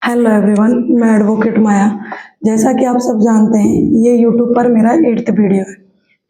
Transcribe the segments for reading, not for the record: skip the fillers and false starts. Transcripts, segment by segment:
Hello everyone, मैं advocate माया। जैसा कि आप सब जानते हैं, ये यूट्यूब पर मेरा 8th वीडियो है।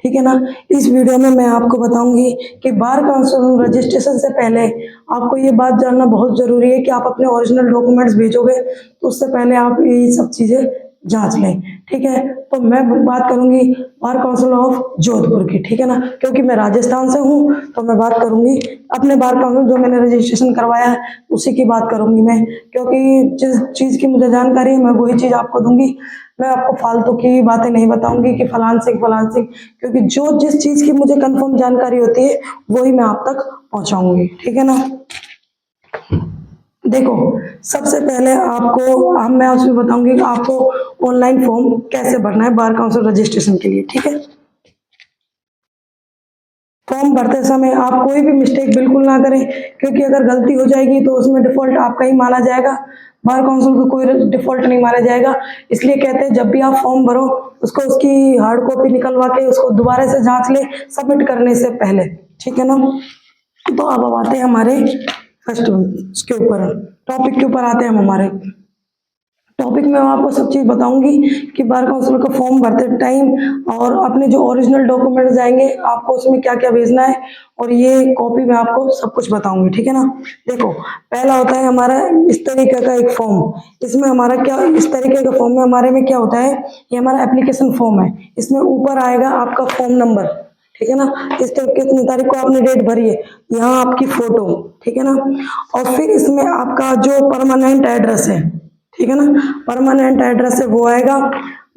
ठीक है ना। इस वीडियो में मैं आपको बताऊंगी कि बार काउंसिल रजिस्ट्रेशन से पहले आपको ये बात जानना बहुत ज़रूरी है कि आप अपने ओरिजिनल डॉक्यूमेंट्स भेजोगे तो उससे पहले आप ये सब चीज़ें जांच लें। ठीक है। तो मैं बात करूंगी बार काउंसिल ऑफ जोधपुर की। ठीक है ना। क्योंकि मैं राजस्थान से हूँ तो मैं बात करूंगी अपने बार काउंसिल जो मैंने रजिस्ट्रेशन करवाया है उसी की बात करूंगी मैं। क्योंकि जिस चीज़ की मुझे जानकारी है मैं वही चीज़ आपको दूंगी। मैं आपको फालतू की बातें नहीं बताऊंगी कि फलान सिंह, क्योंकि जो जिस चीज़ की मुझे कंफर्म जानकारी होती है वही मैं आप तक पहुंचाऊंगी। ठीक है ना। देखो, सबसे पहले आपको मैं उसमें बताऊंगी कि आपको ऑनलाइन फॉर्म कैसे भरना है बार काउंसिल रजिस्ट्रेशन के लिए। ठीक है। फॉर्म भरते समय आप कोई भी मिस्टेक बिल्कुल ना करें, क्योंकि अगर गलती हो जाएगी तो उसमें डिफॉल्ट आपका ही माना जाएगा। बार काउंसिल को कोई डिफॉल्ट नहीं माना जाएगा। इसलिए कहते हैं जब भी आप फॉर्म भरो उसको उसकी हार्ड कॉपी निकलवा के उसको दोबारा से जांच ले सबमिट करने से पहले। ठीक है ना। तो अब आते हैं हमारे फर्स्ट उसके ऊपर, टॉपिक के ऊपर आते हैं हम। हमारे टॉपिक में मैं आपको सब चीज़ बताऊंगी कि बार काउंसिल का फॉर्म भरते टाइम और अपने जो ओरिजिनल डॉक्यूमेंट्स जाएंगे आपको उसमें क्या क्या भेजना है, और ये कॉपी में आपको सब कुछ बताऊंगी। ठीक है ना। देखो, पहला होता है हमारा इस तरीके का एक फॉर्म। इसमें हमारा क्या, इस तरीके का फॉर्म में हमारे में क्या होता है, ये हमारा एप्लीकेशन फॉर्म है। इसमें ऊपर आएगा आपका फॉर्म नंबर। ठीक है ना। इस कितनी तारीख को आपने डेट भरी है, यहाँ आपकी फोटो। ठीक है ना। और फिर इसमें आपका जो परमानेंट एड्रेस है, ठीक है ना, परमानेंट एड्रेस है वो आएगा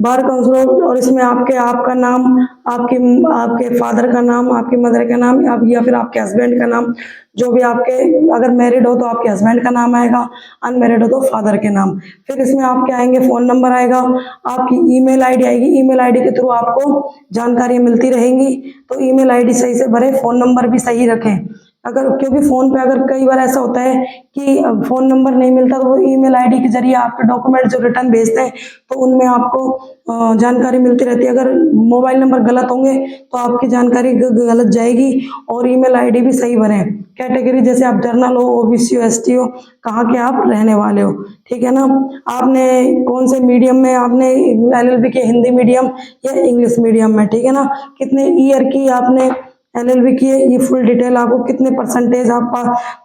बार काउंसिल। और इसमें आपका नाम, आपके आपके फादर का नाम, आपकी मदर का नाम, आप या फिर आपके हस्बैंड का नाम, जो भी आपके, अगर मैरिड हो तो आपके हस्बैंड का नाम आएगा, अनमैरिड हो तो फादर के नाम। फिर इसमें आपके आएंगे फोन नंबर आएगा, आपकी ईमेल आईडी आएगी। ईमेल आईडी के थ्रू आपको जानकारियां मिलती रहेंगी। तो ईमेल आईडी सही से भरें, फोन नंबर भी सही रखें। अगर, क्योंकि फोन पे अगर कई बार ऐसा होता है कि फोन नंबर नहीं मिलता तो वो ईमेल आईडी के जरिए आपके डॉक्यूमेंट जो रिटर्न भेजते हैं तो उनमें आपको जानकारी मिलती रहती है। अगर मोबाइल नंबर गलत होंगे तो आपकी जानकारी गलत जाएगी। और ईमेल आईडी भी सही भरें। कैटेगरी जैसे आप जर्नल हो, ओबीसी हो, एसटी हो, कहाँ के आप रहने वाले हो। ठीक है ना। आपने कौन से मीडियम में, आपने एलएलबी के हिंदी मीडियम या इंग्लिश मीडियम में। ठीक है ना। कितने ईयर की आपने एलएलबी की है, ये फुल डिटेल आपको, कितने परसेंटेज आप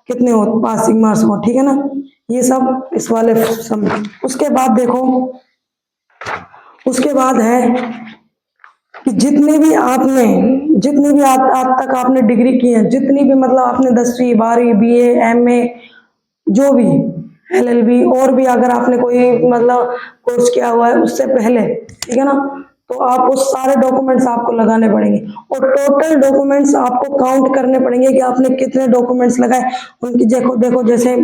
कितने हो पासिंग मार्क्स हो। ठीक है ना। ये सब इस वाले सब। उसके बाद देखो, उसके बाद है कि जितनी भी आज तक आपने डिग्री की है, जितनी भी, मतलब आपने 10वीं 12वीं बीए एमए जो भी, एलएलबी, और भी अगर आपने कोई मतलब कोर्स किया हुआ है उससे पहले। ठीक है ना। तो आप उस सारे डॉक्यूमेंट्स आपको लगाने पड़ेंगे और टोटल डॉक्यूमेंट्स आपको काउंट करने पड़ेंगे कि आपने कितने डॉक्यूमेंट्स लगाए उनकी। देखो देखो, जैसे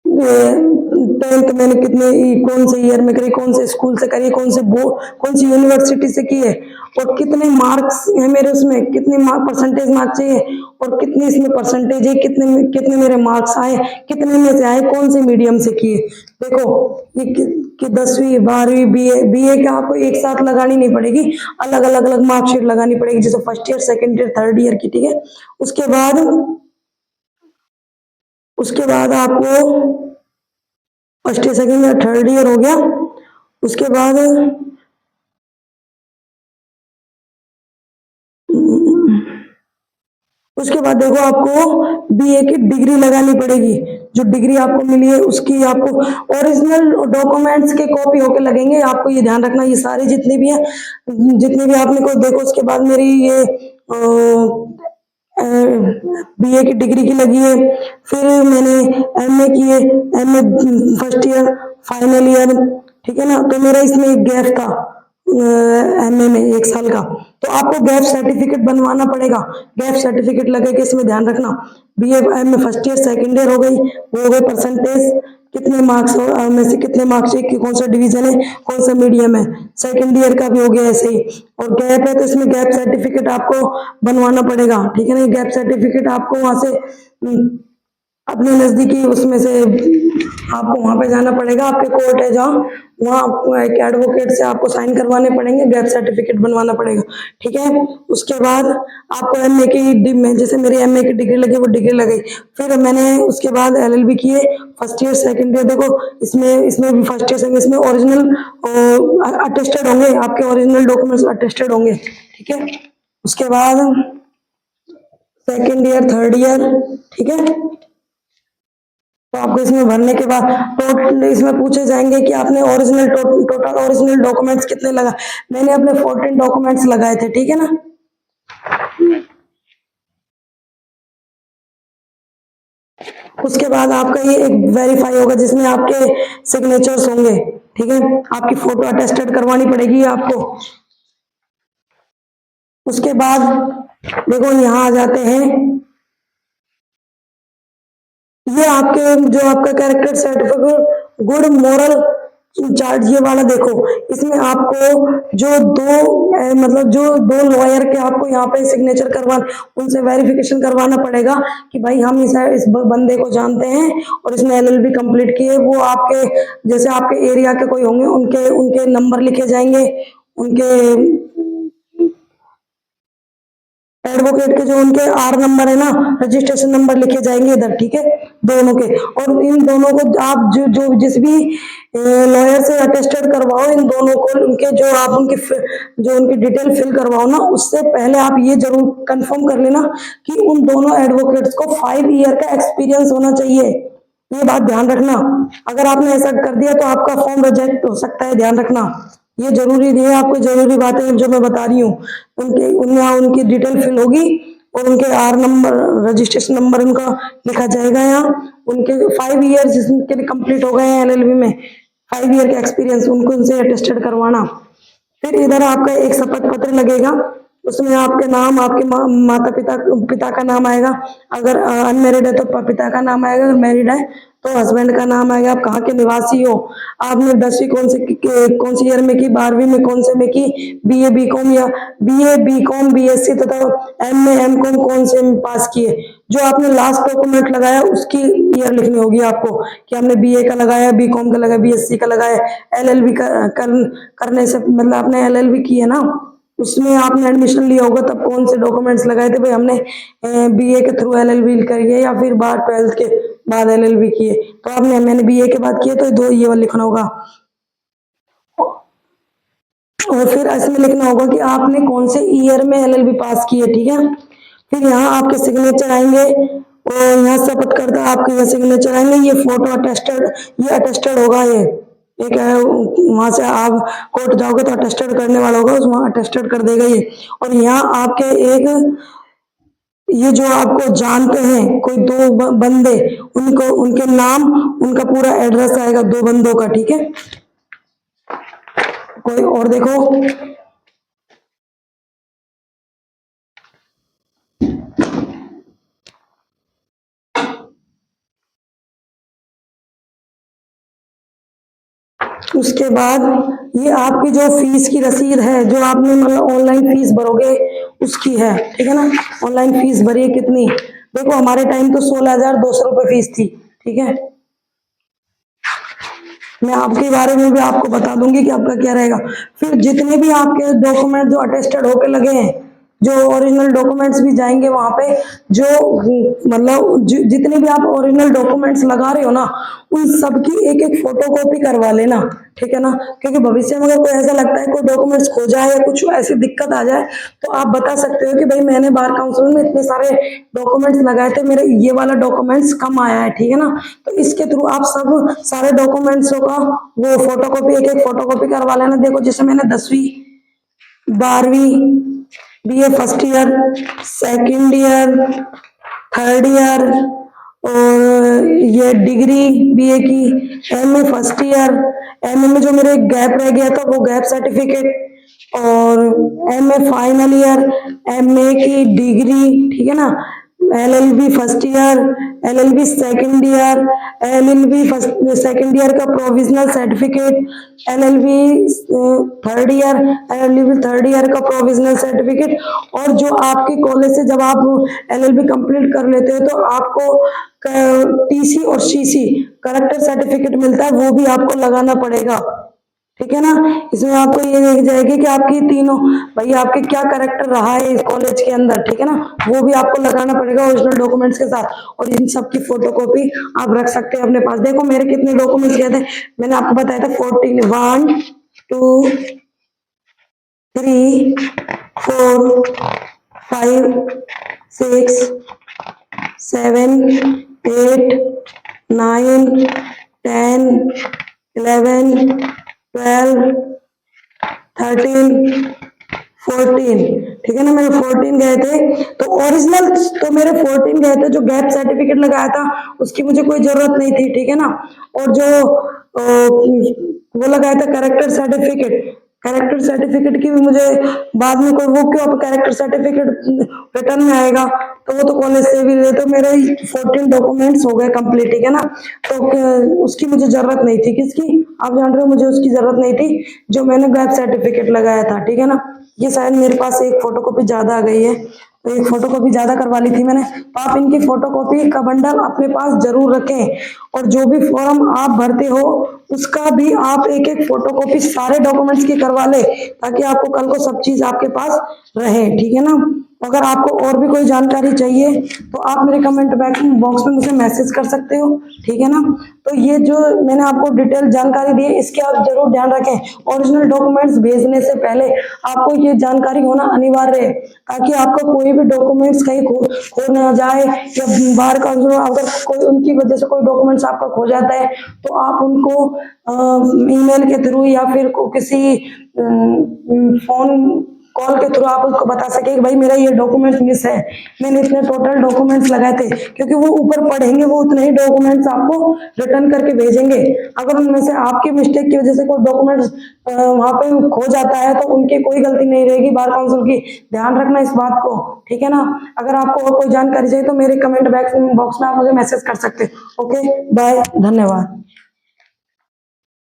10th मैंने कितने, कौन से ईयर में करी, कौन से स्कूल से करी, कौन सी यूनिवर्सिटी से की है, और कितने मार्क्स है मेरे उसमें, कितने परसेंटेज मार्क्स चाहिए, और कितनी इसमें परसेंटेज है, कितने मेरे मार्क्स आए, कितने में से आए, कौन से मीडियम से किए। देखो, ये कि 10वीं 12वीं बीए का आपको एक साथ लगानी नहीं पड़ेगी, अलग अलग मार्कशीट लगानी पड़ेगी, जैसे first year, second year, third year की। ठीक है। उसके बाद आपको first year, second year, third year हो गया। उसके बाद उसके बाद देखो, आपको बीए की डिग्री लगानी पड़ेगी। जो डिग्री आपको मिली है उसकी आपको ओरिजिनल डॉक्यूमेंट्स के कॉपी होके लगेंगे। आपको ये ध्यान रखना, ये सारी जितनी भी है, जितनी भी आपने को देखो। उसके बाद मेरी ये बीए की डिग्री की लगी है। फिर मैंने एमए की है, MA first year final year. ठीक है ना। तो मेरा इसमें एक गैप था एमए में 1 साल का, तो आपको गैप सर्टिफिकेट बनवाना पड़ेगा। गैप सर्टिफिकेट लगेगा, इसमें ध्यान रखना। BA MA first year second year हो गई, वो हो गए परसेंटेज, कितने मार्क्स में से कितने मार्क्स चाहिए, कौन सा डिवीजन है, कौन सा मीडियम है। सेकेंड ईयर का भी हो गया ऐसे ही। और गैप है तो इसमें गैप सर्टिफिकेट आपको बनवाना पड़ेगा। ठीक है ना। गैप सर्टिफिकेट आपको वहां से अपने नजदीकी उसमें से आपको वहां पे जाना पड़ेगा, आपके कोर्ट है जहाँ, वहाँ आपको एक एडवोकेट से आपको साइन करवाने पड़ेंगे, गैप सर्टिफिकेट बनवाना पड़ेगा, ठीक है। उसके बाद आपको एमए की जैसे मेरी एमए की डिग्री लगी, वो डिग्री लगी, फिर मैंने उसके बाद एलएलबी किए, फर्स्ट ईयर सेकंड ईयर। देखो इसमें इसमें भी फर्स्ट ईयर सेकंड, इसमें ओरिजिनल अटेस्टेड होंगे, आपके ओरिजिनल डॉक्यूमेंट्स अटेस्टेड होंगे, ठीक है। उसके बाद सेकंड ईयर थर्ड ईयर, ठीक है। तो आपको इसमें भरने के बाद टोटल इसमें पूछे जाएंगे कि आपने ओरिजिनल टोटल ओरिजिनल डॉक्यूमेंट्स कितने लगा। मैंने अपने 14 डॉक्यूमेंट्स लगाए थे, ठीक है ना। उसके बाद आपका ये एक वेरीफाई होगा जिसमें आपके सिग्नेचर्स होंगे, ठीक है। आपकी फोटो अटेस्टेड करवानी पड़ेगी आपको। उसके बाद देखो यहाँ आ जाते हैं, ये आपके जो आपका character certificate good moral chart, ये वाला देखो, इसमें आपको जो दो मतलब जो दो लॉयर के आपको यहाँ पे सिग्नेचर करवा, उनसे वेरिफिकेशन करवाना पड़ेगा कि भाई हम इस बंदे को जानते हैं और इसने एलएलबी कंप्लीट की है। वो आपके जैसे आपके एरिया के कोई होंगे, उनके उनके नंबर लिखे जाएंगे, उनके एडवोकेट के जो उनके आर नंबर है ना, रजिस्ट्रेशन नंबर लिखे जाएंगे इधर, ठीक है, दोनों के। और इन दोनों को आप जो जो जिस भी लॉयर से अटेस्टेड करवाओ, इन दोनों को उनके जो आप उनकी जो उनकी डिटेल फिल करवाओ ना, उससे पहले आप ये जरूर कंफर्म कर लेना कि उन दोनों एडवोकेट्स को 5 ईयर का एक्सपीरियंस होना चाहिए। ये बात ध्यान रखना, अगर आपने ऐसा कर दिया तो आपका फॉर्म रिजेक्ट हो सकता है, ध्यान रखना। ये जरूरी नहीं है, आपको जरूरी बातें जो मैं बता रही हूँ, उनके यहाँ उनकी डिटेल फिल होगी और उनके आर नंबर रजिस्ट्रेशन नंबर उनका लिखा जाएगा यहाँ। उनके 5 ईयर जिनके कंप्लीट हो गए हैं एलएलबी में, 5 ईयर का एक्सपीरियंस, उनको उनसे अटेस्टेड करवाना। फिर इधर आपका एक शपथ पत्र लगेगा, उसमें आपके नाम, आपके माता पिता पिता का नाम आएगा, अगर अनमेरिड है तो पिता का नाम आएगा, अगर मैरिड है तो हस्बैंड का नाम आएगा, आप कहाँ के निवासी हो, आपने 10वीं कौन सी ईयर में की, 12वीं में कौन से में की, बीए बीकॉम या बीए बीकॉम बीएससी तथा एमए एमकॉम कौन से में पास किए। जो आपने लास्ट डॉक्यूमेंट लगाया उसकी ईयर लिखनी होगी आपको कि हमने बीए का लगाया, बीकॉम का लगाया, बीएससी का लगाया, एलएलबी करने से मतलब आपने एलएलबी की है ना, उसमें आपने एडमिशन लिया होगा तब कौन से डॉक्यूमेंट्स लगाए थे, भाई हमने बीए के थ्रू एलएलबी करी है या फिर बाद 12th के बाद एलएलबी की है, तो आपने मैंने बीए के बाद किया तो दो ये वाला लिखना होगा। और फिर इसमें लिखना होगा कि आपने कौन से ईयर में एलएलबी पास की है, ठीक है। फिर यहाँ आपके सिग्नेचर आएंगे और यहाँ शपथ करता आपके यहाँ सिग्नेचर आएंगे, ये फोटो अटेस्टेड, ये अटेस्टेड होगा, ये एक है, वहां से आप कोर्ट जाओगे तो अटेस्टेड करने वाला होगा, वहां अटेस्टेड कर देगा ये। और यहाँ आपके एक ये जो आपको जानते हैं कोई दो बंदे, उनको उनके नाम, उनका पूरा एड्रेस आएगा दो बंदों का, ठीक है। कोई और देखो, उसके बाद ये आपकी जो फीस की रसीद है, जो आपने मतलब ऑनलाइन फीस भरोगे उसकी है, ठीक है ना। ऑनलाइन फीस भरिए कितनी, देखो हमारे टाइम तो 16,200 रुपये फीस थी, ठीक है। मैं आपके बारे में भी आपको बता दूंगी कि आपका क्या रहेगा। फिर जितने भी आपके डॉक्यूमेंट जो अटेस्टेड होके लगे हैं, जो ओरिजिनल डॉक्यूमेंट्स भी जाएंगे वहां पे, जो मतलब जितने भी आप ओरिजिनल डॉक्यूमेंट्स लगा रहे हो ना, उन सब की एक एक फोटो कॉपी करवा लेना, ठीक है ना। क्योंकि भविष्य में अगर कोई ऐसा लगता है कोई डॉक्यूमेंट्स खो जाए या कुछ ऐसी दिक्कत आ जाए, तो आप बता सकते हो कि भाई मैंने बार काउंसिल में इतने सारे डॉक्यूमेंट्स लगाए थे, मेरे ये वाला डॉक्यूमेंट्स कम आया है, ठीक है ना। तो इसके थ्रू आप सब सारे डॉक्यूमेंट्सों का वो फोटोकॉपी, एक एक फोटोकॉपी करवा लेना। देखो जैसे मैंने 10वीं 12वीं BA first year, second year, third year, और ये डिग्री बीए की, एमए फर्स्ट ईयर, एमए में जो मेरे गैप रह गया था वो गैप सर्टिफिकेट, और एमए फाइनल ईयर, एमए की डिग्री, ठीक है ना, LLB first year, LLB second year, LLB second year का provisional certificate, LLB third year, LLB third year का प्रोविजनल सर्टिफिकेट। और जो आपके कॉलेज से जब आप LLB कंप्लीट कर लेते हो तो आपको TC और CC करेक्टर सर्टिफिकेट मिलता है, वो भी आपको लगाना पड़ेगा। ठीक है ना। इसमें आपको ये देख जाएगी कि आपकी तीनों भाई आपके क्या करेक्टर रहा है इस कॉलेज के अंदर। ठीक है ना, वो भी आपको लगाना पड़ेगा ओरिजिनल डॉक्यूमेंट्स के साथ। और इन सब की फोटोकॉपी आप रख सकते हैं अपने पास। देखो मेरे कितने डॉक्यूमेंट्स गए थे, मैंने आपको बताया था 14, 1 2 3 4 5 6 7 8 9 10 11 12 13 14। ठीक है ना, मेरे 14 गए थे। तो ओरिजिनल तो मेरे 14 गए थे, जो गैप सर्टिफिकेट लगाया था उसकी मुझे कोई जरूरत नहीं थी। ठीक है ना। और जो वो लगाया था करेक्टर सर्टिफिकेट, कैरेक्टर सर्टिफिकेट की भी मुझे बाद में कोई, वो क्यों अब कैरेक्टर सर्टिफिकेट रिटर्न में आएगा, तो वो तो कॉलेज से भी दे। तो मेरे 14 डॉक्यूमेंट्स हो गए कंप्लीट। ठीक है ना। तो उसकी मुझे जरूरत नहीं थी। किसकी, आप जान रहे हो, मुझे उसकी जरूरत नहीं थी जो मैंने गैप सर्टिफिकेट लगाया था। ठीक है ना। ये शायद मेरे पास एक फोटोकॉपी ज्यादा आ गई है, तो एक फोटोकॉपी ज्यादा करवा ली थी मैंने। तो आप इनकी फोटोकॉपी का बंडल अपने पास जरूर रखें। और जो भी फॉर्म आप भरते हो उसका भी आप एक एक फोटोकॉपी सारे डॉक्यूमेंट्स की करवा ले, ताकि आपको कल को सब चीज आपके पास रहे। ठीक है ना। अगर आपको और भी कोई जानकारी चाहिए तो आप मेरे कमेंट बॉक्स में मुझे मैसेज कर सकते हो। ठीक है ना। तो ये जो मैंने आपको डिटेल जानकारी दी है, इसके आप जरूर ध्यान रखें। ओरिजिनल डॉक्यूमेंट्स भेजने से पहले आपको ये जानकारी होना अनिवार्य है, ताकि आपका कोई भी डॉक्यूमेंट्स कहीं खो ना जाए, या बाहर का अगर कोई उनकी वजह से कोई डॉक्यूमेंट्स आपका खो जाता है तो आप उनको ईमेल के थ्रू या फिर किसी फोन कॉल के थ्रू आप उसको बता सके कि भाई मेरा ये डॉक्यूमेंट्स मिस है, मैंने इतने टोटल डॉक्यूमेंट्स लगाए थे। क्योंकि वो ऊपर पढ़ेंगे, वो उतने ही डॉक्यूमेंट्स आपको रिटर्न करके भेजेंगे। अगर उनमें से आपकी मिस्टेक की वजह से कोई डॉक्यूमेंट्स वहां पे खो जाता है तो उनकी कोई गलती नहीं रहेगी, बार काउंसिल की। ध्यान रखना इस बात को। ठीक है ना। अगर आपको और कोई जानकारी चाहिए तो मेरे कमेंट बॉक्स में आप मुझे मैसेज कर सकते हैं। ओके, बाय, धन्यवाद।